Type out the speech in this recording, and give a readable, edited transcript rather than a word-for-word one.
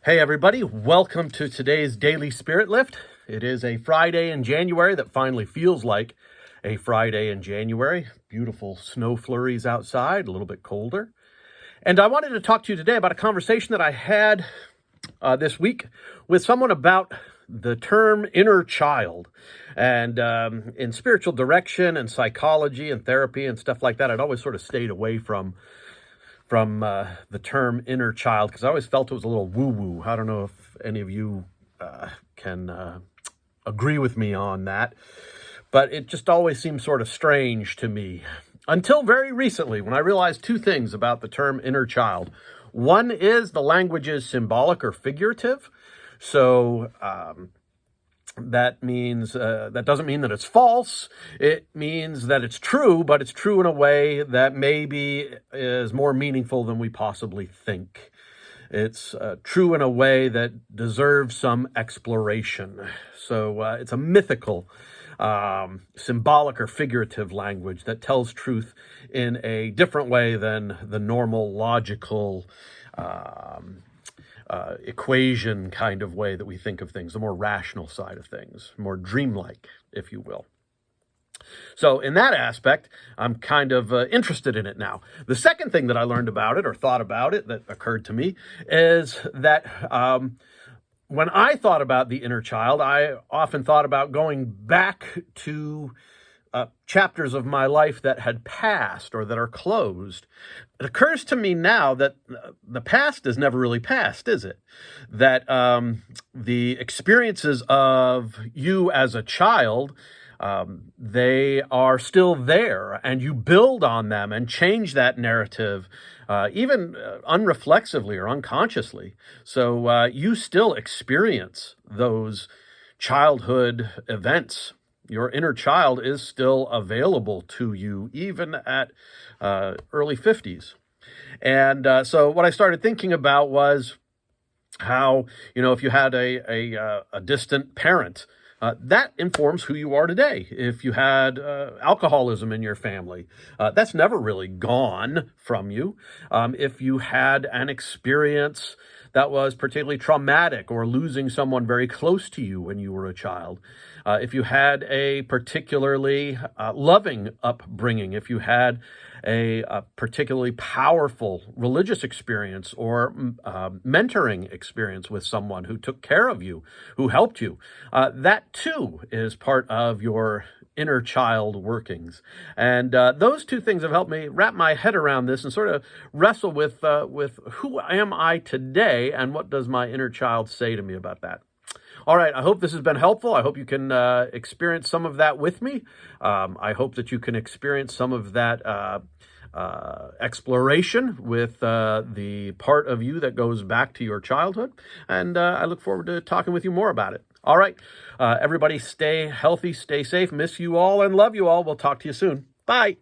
Hey everybody, welcome to today's Daily Spirit Lift. It is a Friday in January that finally feels like a Friday in January. Beautiful snow flurries outside, a little bit colder. And I wanted to talk to you today about a conversation that I had this week with someone about the term inner child. And in spiritual direction and psychology and therapy and stuff like that, I'd always sort of stayed away from the term inner child because I always felt it was a little woo-woo. I don't know if any of you can agree with me on that, but it just always seemed sort of strange to me until very recently when I realized two things about the term inner child. One is the language is symbolic or figurative. So that means that doesn't mean that it's false. It means that it's true, but it's true in a way that maybe is more meaningful than we possibly think. It's true in a way that deserves some exploration. So it's a mythical, symbolic or figurative language that tells truth in a different way than the normal logical equation kind of way that we think of things, the more rational side of things, more dreamlike, if you will. So in that aspect, I'm kind of interested in it now. The second thing that I learned about it or thought about it that occurred to me is that when I thought about the inner child, I often thought about going back to chapters of my life that had passed or that are closed. It occurs to me now that the past is never really past, is it? That the experiences of you as a child, they are still there, and you build on them and change that narrative, even unreflexively or unconsciously. So you still experience those childhood events. Your inner child is still available to you, even at early 50s. And so what I started thinking about was how, if you had a distant parent, that informs who you are today. If you had alcoholism in your family, that's never really gone from you. If you had an experience that was particularly traumatic or losing someone very close to you when you were a child, if you had a particularly loving upbringing, if you had a particularly powerful religious experience or mentoring experience with someone who took care of you, who helped you, that too is part of your inner child workings. And those two things have helped me wrap my head around this and sort of wrestle with who am I today and what does my inner child say to me about that. All right, I hope this has been helpful. I hope you can experience some of that with me. I hope that you can experience some of that exploration with the part of you that goes back to your childhood. And I look forward to talking with you more about it. All right, everybody stay healthy, stay safe, miss you all, and love you all. We'll talk to you soon. Bye.